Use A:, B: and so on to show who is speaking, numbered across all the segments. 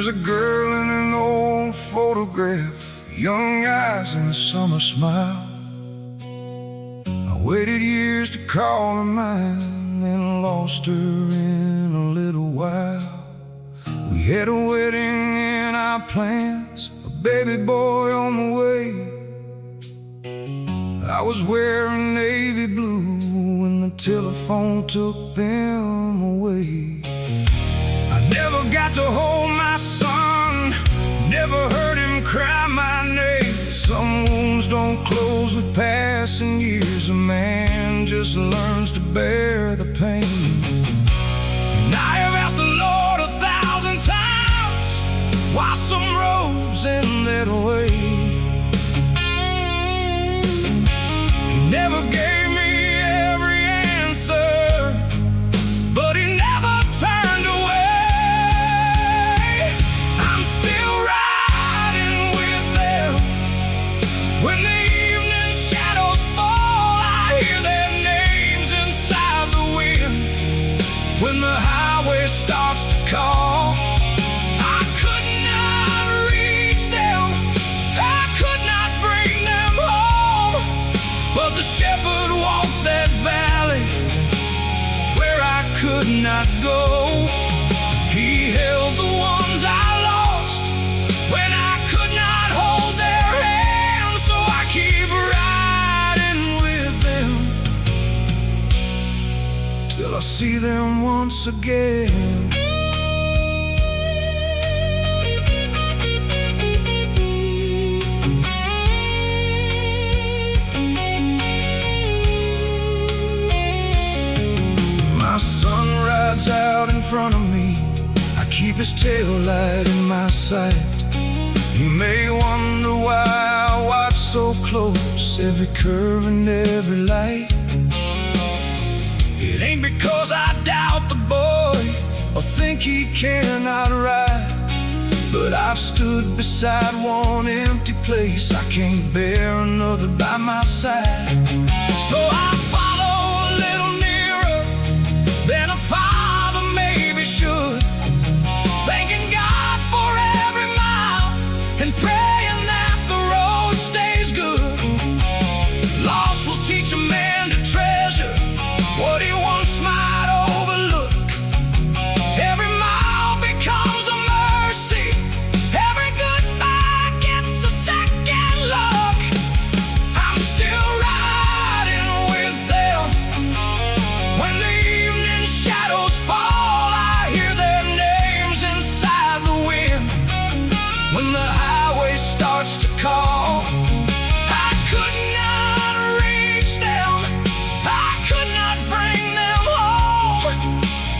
A: There's a girl in an old photograph, young eyes and a summer smile. I waited years to call her mine, then lost her in a little while. We had a wedding in our plans, a baby boy on the way. I was wearing navy blue when the telephone took them away. I never got to hold my son, never heard him cry my name. Some wounds don't close with passing years. A man just learns to bear the pain. And I have asked the Lord 1,000 times why some roads end that way. He never gave me every answer, but he never turned away. I'm still riding with them. When the evening shadows fall, I hear their names inside the wind. When the highway starts to call, I could not reach them, I could not bring them home. But the shepherd walked that valley where I could not go. He held the ones I lost when I could not hold their hands. So I keep riding with them till I see them once again. My son rides out in front of me, I keep his tail light in my sight. You may wonder why I watch so close, every curve and every light. It ain't because I doubt the boy or think he cannot ride, but I've stood beside one empty place. I can't bear another by my side. So I follow a little nearer than a father maybe should, thanking God for every mile and praying that the road stays good. Loss will teach a man to treasure what he once might overlook. Every mile becomes a mercy, every goodbye gets a second look. I'm still riding with them. When the evening shadows fall, I hear their names inside the wind. When the highway starts to call, I could not reach them, I could not bring them home.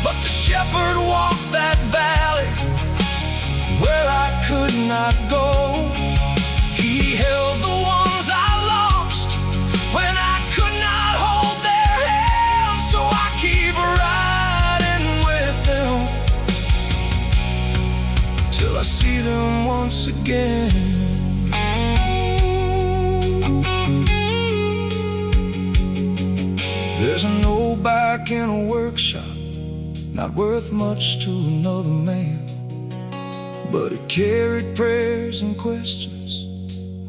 A: But the shepherd walked that valley where I could not go. He held the ones I lost when I could not hold their hands. So I keep riding with them till I see them once again. There's an old bike in a workshop, not worth much to another man, but it carried prayers and questions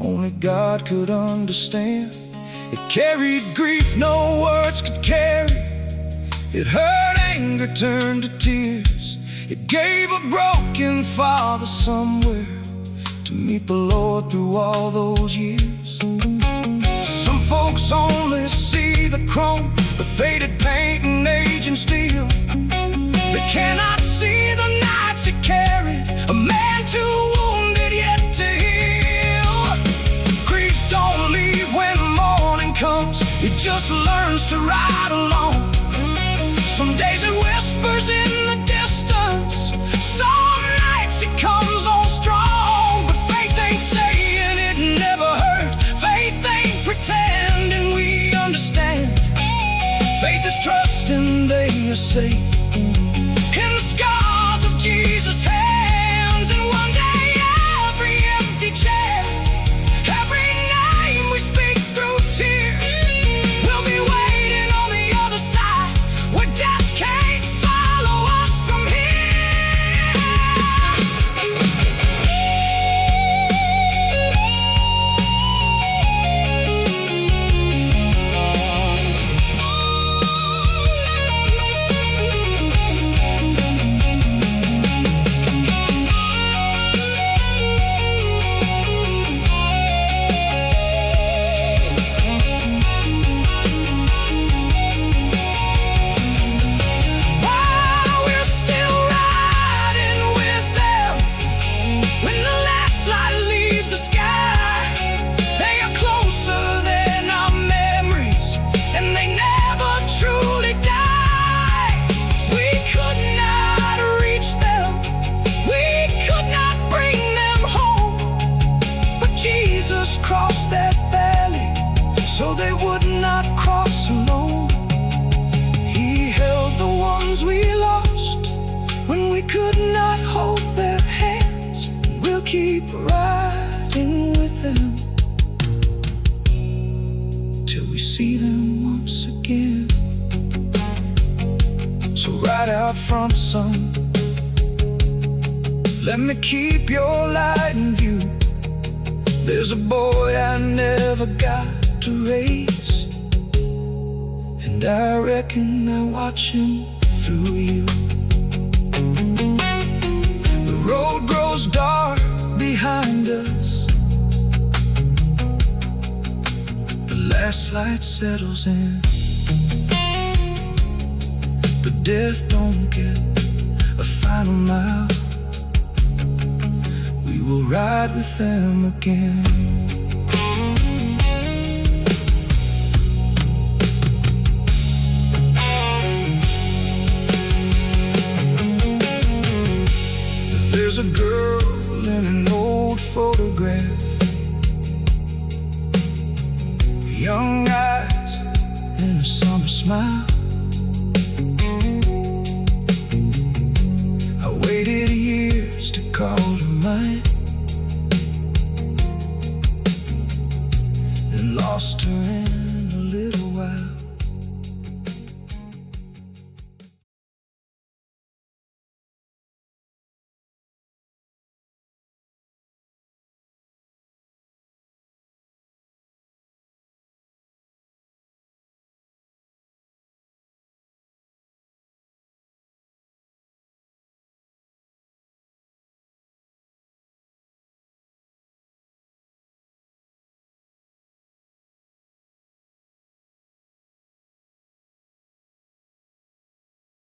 A: only God could understand. It carried grief no words could carry, it hurt anger turned to tears. It gave a broken father somewhere to meet the Lord through all those years. Some folks only see the chrome, the faded paint and aging steel. They cannot see the nights it carried, a man too wounded yet to heal. Grief don't leave when morning comes, it just learns to ride alone. Some days it whispers in the distance, some nights it comes on strong. But faith ain't saying it never hurt, faith ain't pretending we understand. Faith is trusting they are safe in the scars of Jesus' hands. And one day every empty chair, every name we speak through tears, will be waiting on the other side where death can't follow us from here. so they would not cross alone. He held the ones we lost when we could not hold their hands. We'll keep riding with them till we see them once again. So ride out front, son, let me keep your light in view. There's a boy I never got to raise, and I reckon I watch him through you. The road grows dark behind us, the last light settles in, but death don't get a final mile. We will ride with them again. There's a girl in an old photograph, young eyes and a summer smile.